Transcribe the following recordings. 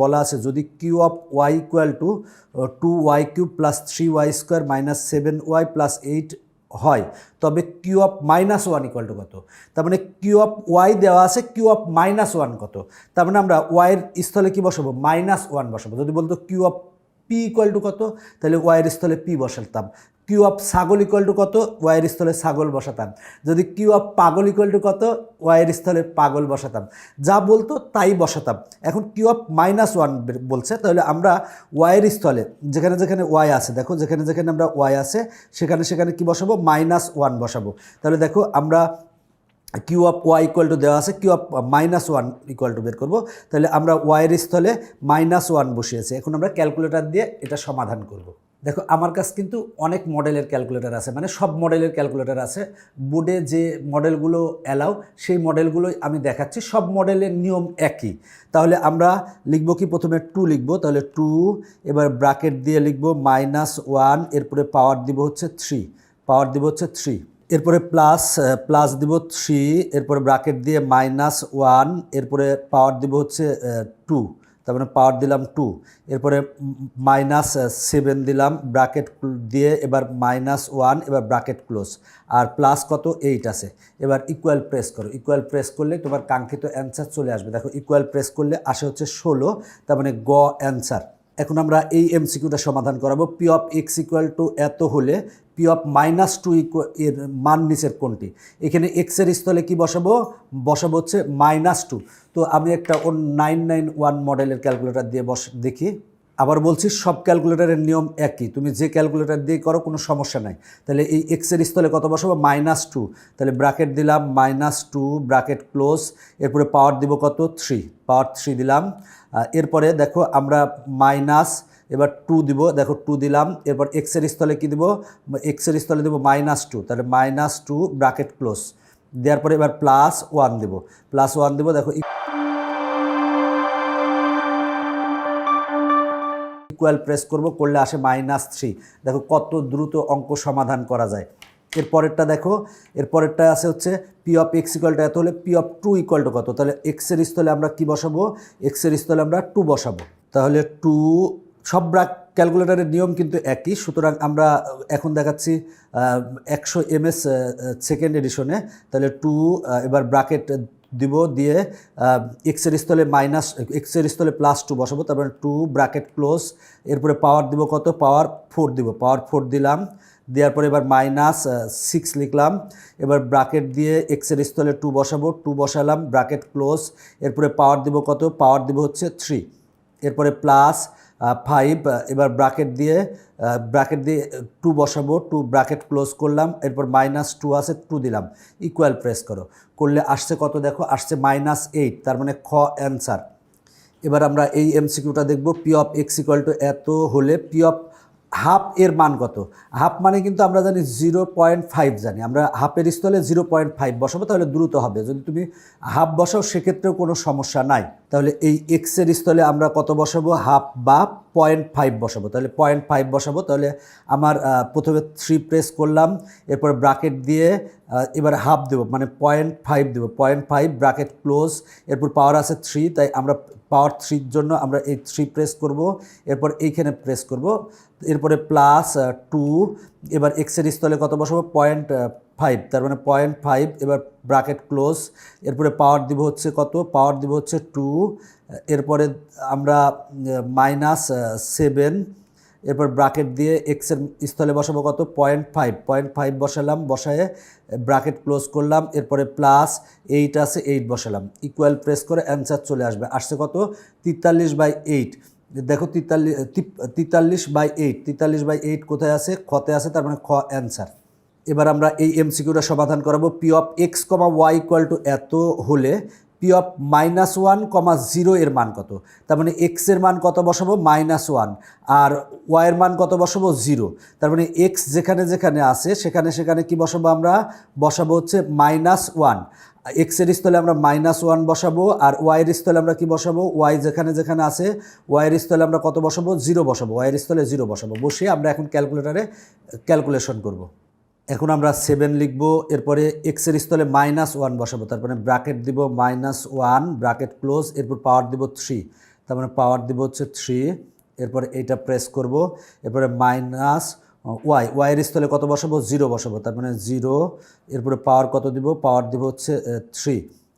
বলা আছে যদি Q of Y equal to 2y cube plus 3y square minus 7y plus 8 হয় তবে Q of minus one equal to কত। তার মানে কিউ অফ ওয়াই দেওয়া আছে, কিউ অফ মাইনাস ওয়ান কত। তার মানে আমরা ওয়াইয়ের স্থলে কি বসাবো, মাইনাস ওয়ান বসাবো। যদি বলতো q of p equal to কত, তাহলে ওয়াইয়ের স্থলে পি বসাতাম। কিউ অফ ছাগল ইকুয়াল টু কত, ওয়াইয়ের স্থলে ছাগল বসাতাম। যদি কিউ অফ পাগল ইকুয়াল টু কত, ওয়াইয়ের স্থলে পাগল বসাতাম। যা বলতো তাই বসাতাম। এখন কিউ অফ মাইনাস ওয়ান বলছে, তাহলে আমরা ওয়াইয়ের স্থলে যেখানে যেখানে ওয়াই আছে, দেখো যেখানে যেখানে আমরা ওয়াই আছে সেখানে সেখানে কি বসাবো, মাইনাস ওয়ান বসাবো। তাহলে দেখো আমরা q of Y equal to দেওয়া আছে, q of minus one equal to বের করবো। তাহলে আমরা ওয়াইয়ের স্থলে মাইনাস ওয়ান বসিয়েছি। এখন আমরা ক্যালকুলেটর দিয়ে এটা সমাধান করব। দেখো আমার কাছে কিন্তু অনেক মডেলের ক্যালকুলেটর আছে, মানে সব মডেলের ক্যালকুলেটর আছে। বোর্ডে যে মডেলগুলো অ্যালাউ সেই মডেলগুলোই আমি দেখাচ্ছি, সব মডেলের নিয়ম একই। তাহলে আমরা লিখব কি, প্রথমে 2 লিখব, তাহলে 2, এবার ব্র্যাকেট দিয়ে লিখব -1, এরপরে পাওয়ার দিব হচ্ছে 3, পাওয়ার দিব হচ্ছে 3, এরপরে প্লাস দিব 3, এরপরে ব্র্যাকেট দিয়ে -1, এরপরে পাওয়ার দিব হচ্ছে 2, তার মানে পাওয়ার দিলাম 2, এরপরে -7 দিলাম ব্র্যাকেট দিয়ে, এবার -1, এবার ব্র্যাকেট ক্লোজ, আর প্লাস কত 8 আছে। এবার ইকুয়াল প্রেস করো, ইকুয়াল প্রেস করলে তোমার কাঙ্ক্ষিত অ্যান্সার চলে আসবে। দেখো ইকুয়াল প্রেস করলে আসে হচ্ছে 16, তার মানে গ অ্যান্সার। এখন আমরা এই এমসিকিউটা সমাধান করাবো। P of x equal to এত হলে পি অফ -2 এর মান নিচের কোনটি। এখানে এক্সের স্থলে কি বসাবো, বসাবো হচ্ছে -2। তো আমি একটা 991 মডেলের ক্যালকুলেটর দিয়ে দেখি। আবার বলছি সব ক্যালকুলেটরের নিয়ম একই, তুমি যে ক্যালকুলেটর দিয়ে করো কোনো সমস্যা নাই। তাহলে এই এক্সের স্থলে কত বসাবো, -2, তাহলে ব্র্যাকেট দিলাম -2 ব্র্যাকেট ক্লোজ, এরপরে পাওয়ার দিব কত 3, পাওয়ার 3 দিলাম। এরপরে দেখো আমরা এবার 2 দিব, দেখো 2 দিলাম, এরপর এক্সের স্থলে কি দিব, এক্সের স্থলে দেবো -2, তাহলে -2 ব্র্যাকেট ক্লোজ দেওয়ার পরে এবার +1 দেব, +1 দেব। দেখো ইকুয়াল প্রেস করব, করলে আসে -3। দেখো কত দ্রুত অঙ্ক সমাধান করা যায়। এরপরেরটা দেখো, এরপরেরটা আছে হচ্ছে P of x equal to এত হলে পি অফ 2 ইকুয়াল টু কত। তাহলে এক্সের স্থলে আমরা কি বসাবো, এক্সের স্থলে আমরা 2 বসাবো। তাহলে 2, সব ক্যালকুলেটরের নিয়ম কিন্তু একই, সুতরাং আমরা এখন দেখাচ্ছি 100 ms সেকেন্ড এডিশনে। তাহলে 2, এবার ব্র্যাকেট দিব, দিয়ে এক্সের স্থলে এক্সের স্থলে +2 বসাবো, তারপরে 2 ব্র্যাকেট ক্লোজ, এরপরে পাওয়ার দিব কত, পাওয়ার 4 দিব, পাওয়ার 4 দিলাম, দেওয়ার পরে এবার -6 লিখলাম, এবার ব্র্যাকেট দিয়ে এক্সের স্থলে 2 বসাবো, 2 বসালাম, ব্র্যাকেট ক্লোজ, এরপরে পাওয়ার দিব কত, পাওয়ার দিব হচ্ছে 3, এরপরে +5, এবার ব্র্যাকেট দিয়ে 2 বসাবো, 2 ব্র্যাকেট ক্লোজ করলাম, এরপর -2 আছে 2 দিলাম, ইকুয়াল প্রেস করো, করলে আসছে কত, দেখো আসছে -8, তার মানে খ অ্যান্সার। এবার আমরা এই এমসিকিউটা দেখব। P of x equal to এত হলে পি অফ হাফ এর মান কত। হাফ মানে কিন্তু আমরা জানি 0.5 জানি, আমরা হাফের স্থলে 0.5 বসাবো, তাহলে দ্রুত হবে। যদি তুমি হাফ বসাও সেক্ষেত্রেও কোনো সমস্যা নাই। তাহলে এই এক্সের স্থলে আমরা কত বসাবো, হাফ বা 0.5 বসাবো। তাহলে 0.5 বসাবো। তাহলে আমার প্রথমে 3 প্রেস করলাম, এরপর ব্র্যাকেট দিয়ে এবার হাফ দেবো, মানে 0.5 দেবো, 0.5 ব্র্যাকেট ক্লোজ, এরপর পাওয়ার আছে 3, তাই আমরা পাওয়ার 3 জন্য আমরা এই 3 প্রেস করব, এরপর এইখানে প্রেস করব, এরপরে +2, এবার এক্সের স্থলে কত বসাবো, 0.5, তার মানে 0.5, এবার ব্র্যাকেট ক্লোজ, এরপরে পাওয়ার দিব হচ্ছে কত, পাওয়ার দিব হচ্ছে 2, এরপরে আমরা -7, এরপর ব্র্যাকেট দিয়ে এক্সের স্থলে বসাবো কত, 0.5 বসালাম, বসায়ে ব্র্যাকেট ক্লোজ করলাম, এরপরে +8 আছে 8 বসালাম, ইকুয়াল প্রেস করে অ্যান্সার চলে আসবে। আসছে কত, 43/8। দেখো 43/8, 43/8 কোথায় আছে, খতে আছে, তার মানে খ অ্যান্সার। এবার আমরা এই এমসিকিউটা সমাধান করাবো। P of x, y equal to এত হলে পি অফ -1, 0 এর মান কত। তার মানে এক্স এর মান কত বসাবো, -1, আর ওয়াইয়ের মান কত বসাবো, 0। তার মানে এক্স যেখানে যেখানে আছে সেখানে সেখানে কি বসাবো, আমরা বসাবো হচ্ছে -1। এক্সের স্থলে আমরা -1 বসাবো, আর ওয়াইয়ের স্থলে আমরা কি বসাবো, ওয়াই যেখানে যেখানে আছে ওয়াইয়ের স্থলে আমরা কত বসাবো, 0 বসাবো, ওয়াইয়ের স্থলে 0 বসাবো। বসিয়ে আমরা এখন ক্যালকুলেটারে ক্যালকুলেশন করব। এখন আমরা 7 লিখব, এরপরে এক্সের স্থলে -1 বসাবো, তারপরে ব্র্যাকেট দিব -1 ব্র্যাকেট ক্লোজ, এরপর পাওয়ার দিব 3, তার মানে পাওয়ার দিব হচ্ছে 3, এরপরে এইটা প্রেস করব, এরপরে মাইনাস ওয়াইয়ের স্থলে কত বসাবো, 0 বসাবো, তার মানে 0, এরপরে পাওয়ার কত দিব, পাওয়ার দিব হচ্ছে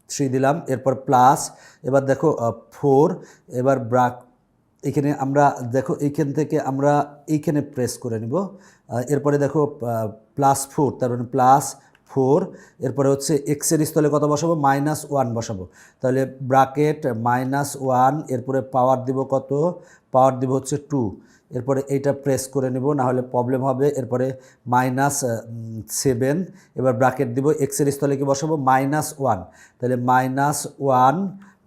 3 দিলাম, এরপর প্লাস, এবার দেখো 4, এবার এখানে আমরা দেখো এইখান থেকে আমরা এইখানে প্রেস করে নিব, এরপরে দেখো +4, তার মানে +4, এরপরে হচ্ছে এক্সের স্থলে কত বসাবো, -1 বসাবো, তাহলে ব্র্যাকেট -1, এরপরে পাওয়ার দিব কত, পাওয়ার দিব হচ্ছে 2, এরপরে এইটা প্রেস করে নেব, না হলে প্রবলেম হবে, এরপরে -7, এবার ব্র্যাকেট দিব, এক্সের স্থলে কি বসাবো, -1, তাহলে -1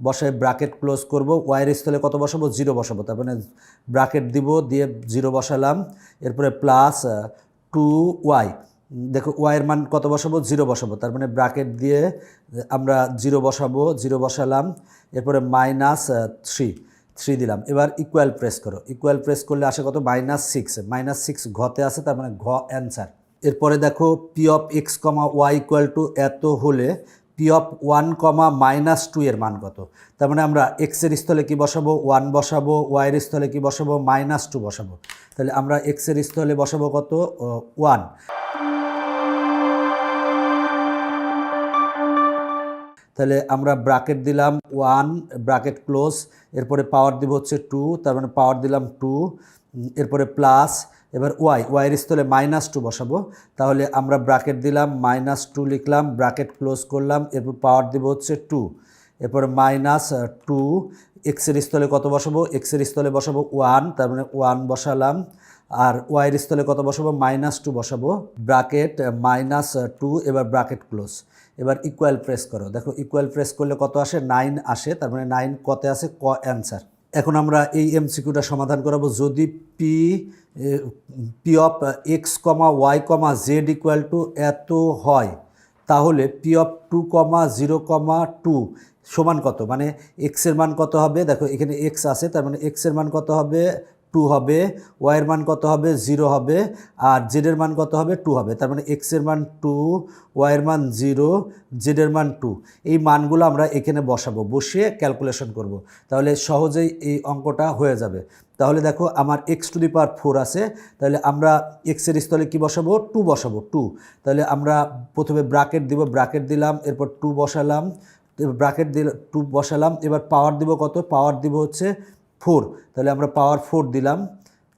বসায় ব্র্যাকেট ক্লোজ করব, ওয়াইয়ের স্থলে কত বসাবো, 0 বসাবো, তার মানে ব্র্যাকেট দিব, দিয়ে 0 বসালাম, এরপরে +2y, দেখো ওয়াইয়ের মান কত বসাবো, 0 বসাবো, তার মানে ব্র্যাকেট দিয়ে আমরা 0 বসাবো, 0 বসালাম, এরপরে -3 দিলাম, এবার ইকুয়াল প্রেস করো, ইকুয়াল প্রেস করলে আসে কত, -6 ঘতে আছে, তার মানে ঘ অ্যান্সার। এরপরে দেখো P(x, y) এত হলে P(1, -2) এর মান কত, তার মানে আমরা এক্সের স্থলে কি বসাবো, 1 বসাবো, ওয়াইয়ের স্থলে কি বসাবো, -2 বসাবো, তাহলে আমরা এক্সের স্থলে বসাবো কত, 1, তাহলে আমরা ব্র্যাকেট দিলাম 1, ব্র্যাকেট ক্লোজ, এরপরে পাওয়ার দিব হচ্ছে 2, তার মানে পাওয়ার দিলাম 2, এরপরে প্লাস, এবার ওয়াইয়ের স্থলে -2 বসাবো, তাহলে আমরা ব্র্যাকেট দিলাম -2 লিখলাম, ব্র্যাকেট ক্লোজ করলাম, এরপর পাওয়ার দিব হচ্ছে 2, এরপরে -2, এক্সের স্থলে কত বসাবো, এক্সের স্থলে বসাবো 1, তার মানে 1 বসালাম, আর ওয়াইয়ের স্থলে কত বসাবো, -2 বসাবো, ব্র্যাকেট -2, এবার ব্র্যাকেট ক্লোজ, এবার ইকুয়াল প্রেস করো, দেখো ইকুয়াল প্রেস করলে কত আসে, 9 আসে, তার মানে 9 কতে আছে, ক অ্যান্সার। এখন আমরা এই এমসিকিউটা সমাধান করাবো, যদি P(x, y, z) এত হয়, তাহলে P(2, 0, 2) সমান কত, মানে এক্সের মান কত হবে, দেখো এখানে এক্স আছে, তার মানে এক্সের মান কত হবে, 2 হবে, ওয়াইয়ের মান কত হবে, 0 হবে, আর জেডের মান কত হবে, 2 হবে, তার মানে এক্সের মান 2, ওয়াইয়ের মান 0, জেডের মান 2, এই মানগুলো আমরা এখানে বসাবো, বসিয়ে ক্যালকুলেশন করব, তাহলে সহজেই এই অঙ্কটা হয়ে যাবে। তাহলে দেখো আমার x⁴ আছে, তাহলে আমরা এক্সের স্থলে কি বসাবো, 2 বসাবো, 2, তাহলে আমরা প্রথমে ব্র্যাকেট দিব, ব্র্যাকেট দিলাম, এরপর 2 বসালাম, ব্র্যাকেট দিলাম, 2 বসালাম, এবার পাওয়ার দিব কত, পাওয়ার দিব হচ্ছে 4, তাহলে আমরা পাওয়ার 4 দিলাম,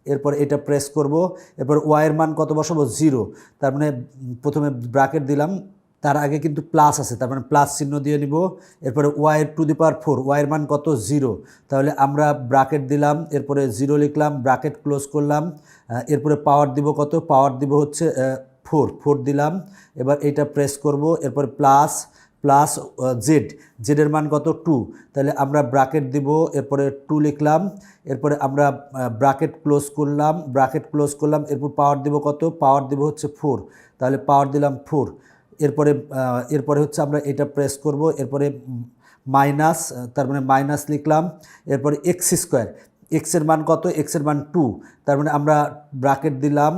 এরপর এটা প্রেস করব, এরপর ওয়াইয়ের মান কত বসাবো, 0, তার মানে প্রথমে ব্র্যাকেট দিলাম, তার আগে কিন্তু প্লাস আছে, তার মানে প্লাস চিহ্ন দিয়ে নিব, এরপরে y⁴, ওয়াইয়ের মান কত, 0, তাহলে আমরা ব্র্যাকেট দিলাম, এরপরে 0 লিখলাম, ব্র্যাকেট ক্লোজ করলাম, এরপরে পাওয়ার দিব কত, পাওয়ার দিব হচ্ছে 4 দিলাম, এবার এইটা প্রেস করব, এরপর প্লাস জেডের মান কত, 2, তাহলে আমরা ব্র্যাকেট দিব, এরপরে 2 লিখলাম, এরপরে আমরা ব্র্যাকেট ক্লোজ করলাম, এরপর পাওয়ার দিব কত, পাওয়ার দিব হচ্ছে 4, তাহলে পাওয়ার দিলাম 4, এরপরে হচ্ছে আমরা এটা প্রেস করব, এরপরে মাইনাস, তার মানে মাইনাস লিখলাম, এরপরে x², এক্সের মান কত, এক্সের মান 2, তার মানে আমরা ব্র্যাকেট দিলাম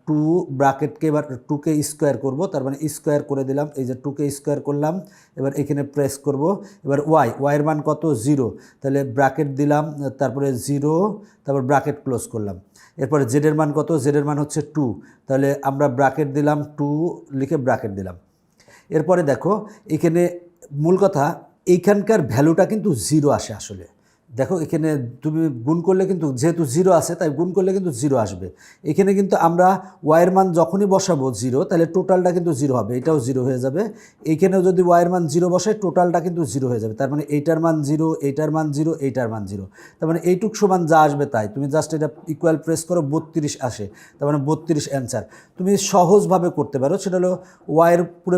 2, ব্র্যাকেটকে এবার 2কে স্কোয়ার করব, তার মানে স্কোয়ার করে দিলাম, এই যে 2কে স্কোয়ার করলাম, এবার এখানে প্রেস করব, এবার ওয়াইয়ের মান কত, 0, তাহলে ব্র্যাকেট দিলাম, তারপরে 0, তারপর ব্র্যাকেট ক্লোজ করলাম, এরপরে জেডের মান কত, জেডের মান হচ্ছে 2, তাহলে আমরা ব্র্যাকেট দিলাম, 2 লিখে ব্র্যাকেট দিলাম। এরপরে দেখো এখানে মূল কথা, এইখানকার ভ্যালুটা কিন্তু 0 আসে আসলে, দেখো এখানে তুমি গুণ করলে কিন্তু যেহেতু 0 আছে, তাই গুণ করলে কিন্তু 0 আসবে, এখানে কিন্তু আমরা ওয়াইয়ের মান যখনই বসাবো 0, তাহলে টোটালটা কিন্তু 0 হবে, এটাও 0 হয়ে যাবে, এইখানেও যদি ওয়াইয়ের মান 0 বসায়, টোটালটা কিন্তু 0 হয়ে যাবে, তার মানে এইটার মান 0, এইটার মান 0, এইটার মান 0, তার মানে এইটুক সমান যা আসবে তাই, তুমি জাস্ট এটা ইকুয়াল প্রেস করো, 32 আসে, তার মানে 32 অ্যান্সার। তুমি সহজভাবে করতে পারো, সেটা হলো ওয়াইয়ের পুরো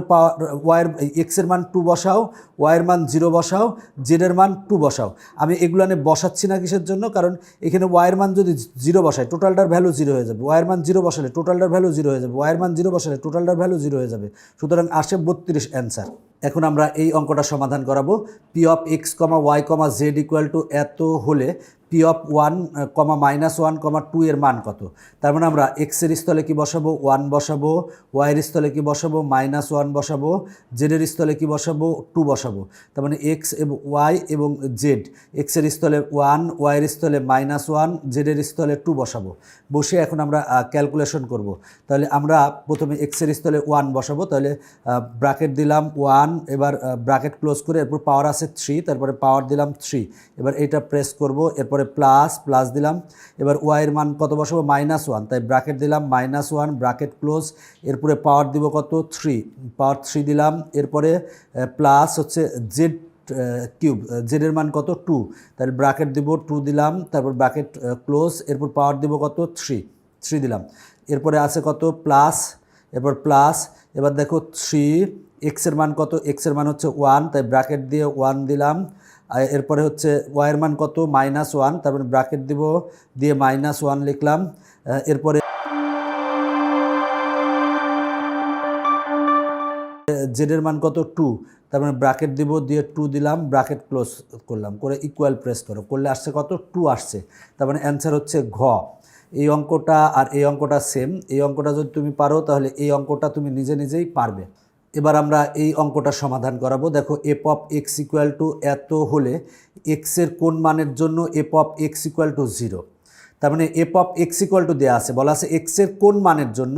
ওয়াইয়ের এক্সের মান 2 বসাও, ওয়াইয়ের মান 0 বসাও, জেডের মান 2 বসাও, আমি এগুলো বসাচ্ছি না কিসের জন্য, কারণ এখানে ওয়াইয়ের মান যদি 0 বসায়, টোটালটার ভ্যালু 0 হয়ে যাবে, ওয়াইয়ের মান 0 বসালে টোটালটার ভ্যালু 0 হয়ে যাবে, ওয়াইয়ের মান 0 বসালে টোটালটার ভ্যালু 0 হয়ে যাবে, সুতরাং আসে 32 অ্যান্সার। এখন আমরা এই অঙ্কটা সমাধান করাবো, P(x, y, z) এত হলে পি অফ 1, -1, 2 এর মান কত। তার মানে আমরা এক্সের স্থলে কি বসাবো, 1 বসাবো, ওয়াইয়ের স্থলে কি বসাবো, -1 বসাবো, জেডের স্থলে কি বসাবো, 2 বসাবো। তার মানে এক্স এবং ওয়াই এবং জেড, এক্সের স্থলে 1, ওয়াইয়ের স্থলে -1, জেডের স্থলে 2 বসাবো। বসে এখন আমরা ক্যালকুলেশন করব। তাহলে আমরা প্রথমে এক্সের স্থলে 1 বসাবো, তাহলে ব্র্যাকেট দিলাম 1, এবার ব্র্যাকেট ক্লোজ করে এরপর পাওয়ার আছে 3, তারপরে পাওয়ার দিলাম 3, এবার এটা প্রেস করব, এরপরে প্লাস দিলাম। এবার ওয়াইয়ের মান কত বসাবো, -1, তাই ব্র্যাকেট দিলাম -1, ব্র্যাকেট ক্লোজ, এরপরে পাওয়ার দিব কত 3, পাওয়ার 3 দিলাম, এরপরে প্লাস হচ্ছে জেড কিউব, জেডের মান কত 2, তাহলে ব্র্যাকেট দিব 2 দিলাম, তারপর ব্র্যাকেট ক্লোজ, এরপর পাওয়ার দিব কত 3 দিলাম, এরপরে আছে কত প্লাস, এরপর প্লাস, এবার দেখো 3, এক্সের মান কত, এক্সের মান হচ্ছে 1, তাই ব্র্যাকেট দিয়ে 1 দিলাম, এরপরে হচ্ছে ওয়াইয়ের মান কত -1, তারপরে ব্র্যাকেট দিব দিয়ে -1 লিখলাম, এরপরে জেডের মান কত 2, তার মানে ব্র্যাকেট দিব দিয়ে 2 দিলাম, ব্র্যাকেট ক্লোজ করলাম, করে ইকুয়াল প্রেস করলে আসছে কত 2 আসছে। তার মানে অ্যান্সার হচ্ছে ঘ। এই অঙ্কটা আর এই অঙ্কটা সেম, এই অঙ্কটা যদি তুমি পারো তাহলে এই অঙ্কটা তুমি নিজেই পারবে। এবার আমরা এই অঙ্কটা সমাধান করাবো। দেখো F of x equal to এত হলে এক্সের কোন মানের জন্য F of x equal to 0। তার মানে F of x equal to দেওয়া আছে, বলা আছে এক্সের কোন মানের জন্য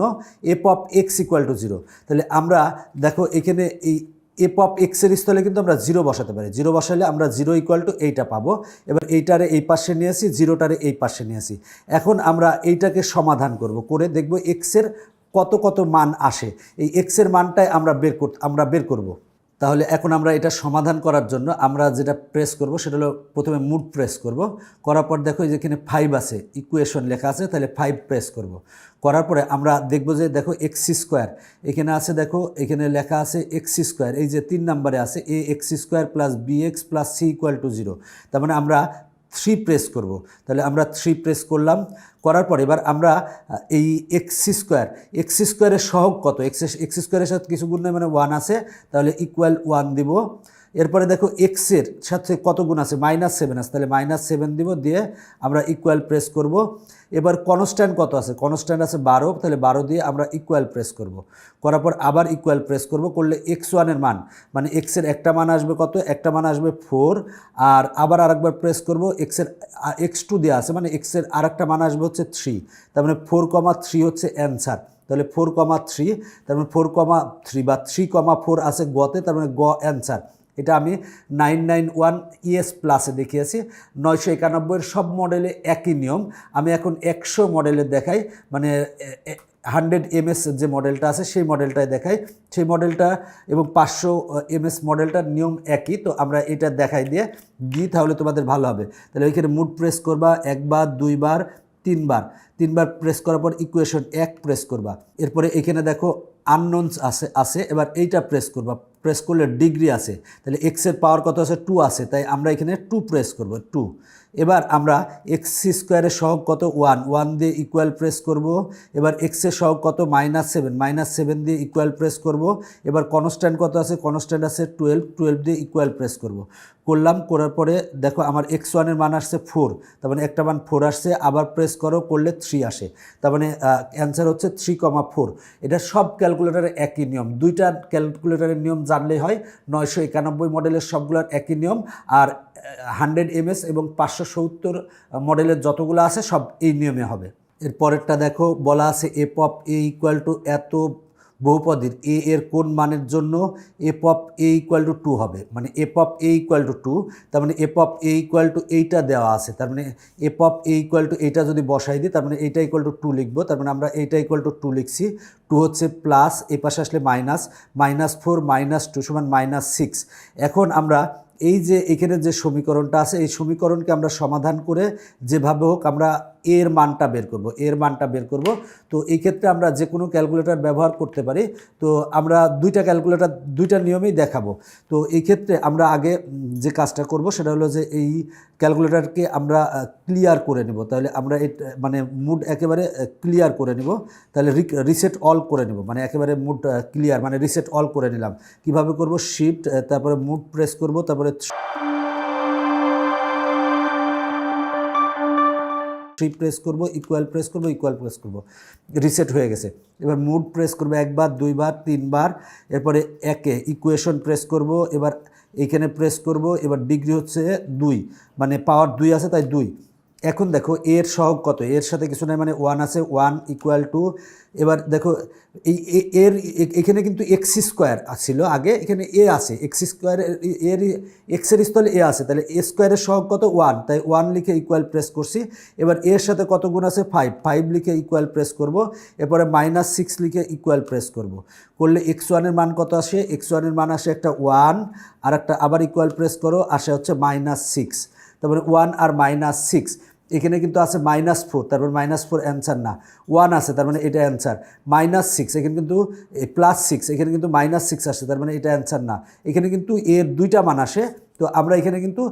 F of x equal to 0। তাহলে আমরা দেখো এখানে এই এফ অফ এক্সের স্থলে কিন্তু আমরা 0 বসাতে পারি, 0 বসালে আমরা 0 ইকুয়াল টু এইটা পাবো। এবার এইটারে এই পাশে নিয়ে আসি, 0টারে এই পাশে নিয়ে আসি। এখন আমরা এইটাকে সমাধান করব, করে দেখব এক্সের কত মান আসে। এই এক্সের মানটাই আমরা বের করব। তাহলে এখন আমরা এটা সমাধান করার জন্য আমরা যেটা প্রেস করব সেটা হলো প্রথমে মুড প্রেস করব, করার পর দেখো যেখানে 5 আছে, ইকুয়েশন লেখা আছে, তাহলে 5 প্রেস করব। করার পরে আমরা দেখব যে দেখো এক্স স্কোয়ার এখানে আছে, দেখো এখানে লেখা আছে এক্স স্কোয়ার, এই যে 3 নম্বরে আছে a x square plus b x plus c equal to 0। তার মানে আমরা 3 প্রেস করব। তাহলে আমরা 3 প্রেস করলাম, করার পর এবার আমরা এই এক্স স্কোয়ারের সহগ কত, এক্স স্কোয়ারের সাথে কিছু গুণ মানে 1 আছে, তাহলে ইকুয়াল 1 দিব। এরপরে দেখো এক্সের সাথে কত গুণ আছে, -7 আছে, তাহলে -7 দিব, দিয়ে আমরা ইকুয়াল প্রেস করব। এবার কনস্ট্যান্ট কত আছে, কনস্ট্যান্ট আছে 12, তাহলে 12 দিয়ে আমরা ইকুয়াল প্রেস করব। করার পর আবার ইকুয়াল প্রেস করব, করলে x1 এর মান মানে এক্সের একটা মান আসবে কত, একটা মান আসবে 4, আর আবার আরেকবার প্রেস করব, এক্সের x2 দেওয়া আছে মানে এক্সের আরেকটা মান আসবে হচ্ছে 3, তার মানে 4,3 হচ্ছে অ্যান্সার। তাহলে 4,3, তার মানে 4,3 বা 3,4 আছে গতে, তার মানে গ অ্যান্সার। এটা আমি 991 ES প্লাসে দেখিয়েছি। 991 সব মডেলে একই নিয়ম। আমি এখন 100 মডেলে দেখাই, মানে 100 MS যে মডেলটা আছে সেই মডেলটাই দেখাই। সেই মডেলটা এবং 500 MS মডেলটার নিয়ম একই, তো আমরা এটা দেখাই দিয়ে তাহলে তোমাদের ভালো হবে। তাহলে ওইখানে মুড প্রেস করবা, একবার, দুইবার, তিনবার প্রেস করার পর ইকুয়েশন 1 প্রেস করবা। এরপরে এখানে দেখো আননোনস আছে, এবার এইটা প্রেস করবা, প্রেস করলে ডিগ্রি আছে, তাহলে এক্সের পাওয়ার কত আছে 2 আছে, তাই আমরা এখানে 2 প্রেস করব 2। এবার আমরা এক্স স্কোয়ারের সহগ কত 1 দিয়ে ইকুয়াল প্রেস করব। এবার এক্সের সহগ কত -7 দিয়ে ইকুয়াল প্রেস করব। এবার কনস্ট্যান্ট কত আছে, কনস্ট্যান্ট আছে 12 দিয়ে ইকুয়াল প্রেস করার পরে দেখো আমার x1 এর মান আসছে 4, তার মানে একটা মান 4 আসছে, আবার প্রেস করলে 3 আসে, তার মানে অ্যান্সার হচ্ছে 3,4। এটা সব ক্যালকুলেটারের একই নিয়ম, দুইটা ক্যালকুলেটারের নিয়ম জানলেই হয়। 991 মডেলের সবগুলোর একই নিয়ম, আর 100 MS এবং 570 মডেলের যতগুলো আছে সব এই নিয়মে হবে। এর পরেরটা দেখো বলা আছে F of A equal to এত বহুপদীর এ এর কোন মানের জন্য F of A equal to 2 হবে, মানে F of A equal to 2, তার মানে F of A equal to এইটা দেওয়া আছে, তার মানে F of A equal to এইটা যদি বসাই দিই, তার মানে এইটা ইকুয়াল টু 2 লিখবো, তার মানে আমরা এইটা ইকুয়াল টু 2 লিখছি। 2 হচ্ছে প্লাস, এই পাশে আসলে -4 -2 সমান -6। এখন আমরা এই যে এখানে যে সমীকরণটা আছে এই সমীকরণকে আমরা সমাধান করে যেভাবে হোক আমরা এর মানটা বের করব। তো এই ক্ষেত্রে আমরা যে কোনো ক্যালকুলেটর ব্যবহার করতে পারি। তো আমরা দুইটা নিয়মেই দেখাবো। তো এই ক্ষেত্রে আমরা আগে যে কাজটা করব সেটা হলো যে এই ক্যালকুলেটরকে আমরা ক্লিয়ার করে নেব। তাহলে আমরা মানে মুড একেবারে ক্লিয়ার করে নেব, তাহলে রিসেট অল করে নেব, মানে একেবারে মুড ক্লিয়ার মানে রিসেট অল করে নিলাম। কিভাবে করব, শিফট তারপরে মুড প্রেস করব, তারপরে 3 প্রেস করব, ইকুয়াল প্রেস করব, ইকুয়াল প্রেস করব, রিসেট হয়ে গেছে। এবার মুড প্রেস করব একবার, দুইবার, তিনবার, এরপরে একে ইকুয়েশন প্রেস করব, এবার এইখানে প্রেস করব, এবার ডিগ্রি হচ্ছে 2, মানে পাওয়ার 2 আছে তাই 2। এখন দেখো এর সহগ কত, এর সাথে কিছু নাই মানে 1 আছে, 1 ইকুয়াল টু, এবার দেখো এই এর এখানে কিন্তু এক্স স্কোয়ার ছিল আগে, এখানে এ আছে, এক্স স্কোয়ার এর এক্সের স্থলে এ আছে, তাহলে এ স্কোয়ারের সহগ কত 1, তাই 1 লিখে ইকুয়াল প্রেস করছি। এবার এর সাথে কত গুণ আছে 5, 5 লিখে ইকুয়াল প্রেস করব, এরপরে -6 লিখে ইকুয়াল প্রেস করব, করলে x1 এর মান কত আসে, x1 এর মান আসে একটা 1, আর একটা আবার ইকুয়াল প্রেস করো, আসে হচ্ছে -6, তারপরে 1 আর -6, এখানে কিন্তু আছে -4, তারপর -4 অ্যান্সার না, 1 আছে তার মানে এটা অ্যান্সার, -6 এখানে কিন্তু +6, এখানে কিন্তু -6 আসে তার মানে এটা অ্যান্সার না, এখানে কিন্তু এর 2টা মান আসে, তো আমরা এখানে কিন্তু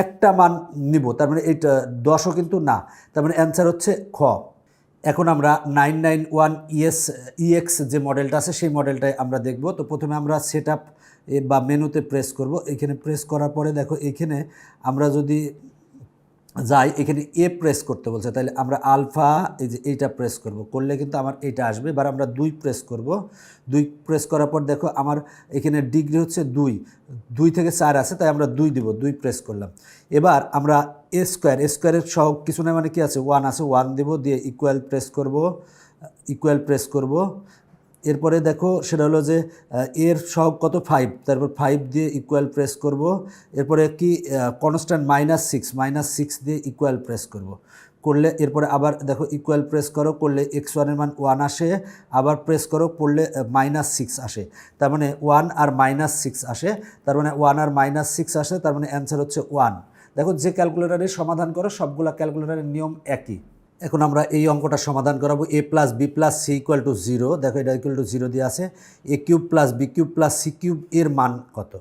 একটা মান নিব, তার মানে এটা 10ও কিন্তু না, তার মানে অ্যান্সার হচ্ছে খ। এখন আমরা 991EX যে মডেলটা আছে সেই মডেলটাই আমরা দেখব। তো প্রথমে আমরা সেট আপ বা মেনুতে প্রেস করব, এখানে প্রেস করার পরে দেখো এইখানে আমরা যদি যাই, এখানে এ প্রেস করতে বলছে, তাহলে আমরা আলফা এই যে এইটা প্রেস করব, করলে কিন্তু আমার এইটা আসবে। এবার আমরা 2 প্রেস করব, 2 প্রেস করার পর দেখো আমার এখানে ডিগ্রি হচ্ছে 2, 2 থেকে 4 আছে তাই আমরা 2 দিব, 2 প্রেস করলাম। এবার আমরা এ স্কোয়ারের সহগ কিছু না মানে কি আছে 1 আছে, 1 দেব, দিয়ে ইকুয়াল প্রেস করব, ইকুয়াল প্রেস করব। এরপরে দেখো সেটা হলো যে এর সহগ কত 5, তারপর 5 দিয়ে ইকুয়াল প্রেস করব, এরপরে কি কনস্ট্যান্ট -6 দিয়ে ইকুয়াল প্রেস করব, করলে এরপরে আবার দেখো ইকুয়াল প্রেস করো, করলে x1 এর মান 1 আসে, আবার প্রেস করো, করলে -6 আসে, তার মানে 1 আর -6 আসে, তার মানে 1 আর -6 আসে, তার মানে অ্যান্সার হচ্ছে 1। দেখো যে ক্যালকুলেটারে সমাধান করো সবগুলা ক্যালকুলেটারের নিয়ম একই। এখন আমরা এই অঙ্কটা সমাধান করাবো। a + b + c = 0, দেখো এটা =0 দিয়ে আছে, a³ + b³ + c³ এর মান কত।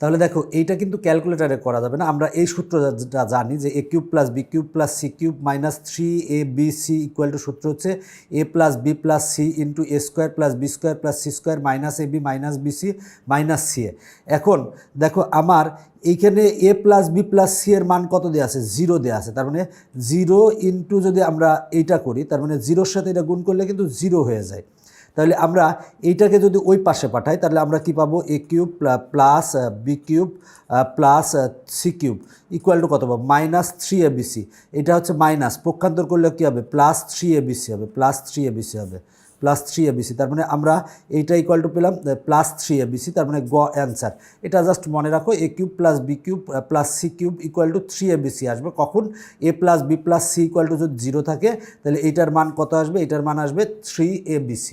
তাহলে দেখো এইটা কিন্তু ক্যালকুলেটারে করা যাবে না, আমরা এই সূত্রটা জানি যে a³ + b³ + c³ - 3abc = সূত্র হচ্ছে a + b + c × a² + b² + c² - ab - bc - ca। এখন দেখো আমার এইখানে a + b + c এর মান কত দেওয়া আছে, 0 দেওয়া আছে, তার মানে 0 ইন্টু যদি আমরা এইটা করি, তার মানে 0-র সাথে এটা গুণ করলে কিন্তু 0 হয়ে যায়। তাহলে আমরা এইটাকে যদি ওই পাশে পাঠাই তাহলে আমরা কি পাবো, a³ + b³ + c³ = কত পাবো, -3abc। এটা হচ্ছে মাইনাস, পক্ষান্তর করলে কী হবে, +3abc হবে, +3abc হবে, +3abc। তার মানে আমরা এইটা = পেলাম +3abc, তার মানে গ অ্যান্সার। এটা জাস্ট মনে রাখো, a³ + b³ + c³ = 3abc আসবে কখন, a + b + c যদি 0 থাকে তাহলে এইটার মান কত আসবে, এটার মান আসবে 3abc।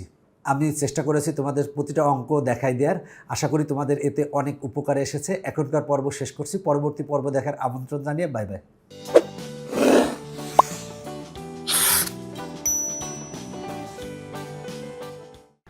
আমি চেষ্টা করেছি তোমাদের প্রতিটা অঙ্ক দেখাই দেওয়ার, আশা করি তোমাদের এতে অনেক উপকারে এসেছে। এখনকার পর্ব শেষ করছি, পরবর্তী পর্ব দেখার আমন্ত্রণ জানিয়ে বাই বাই।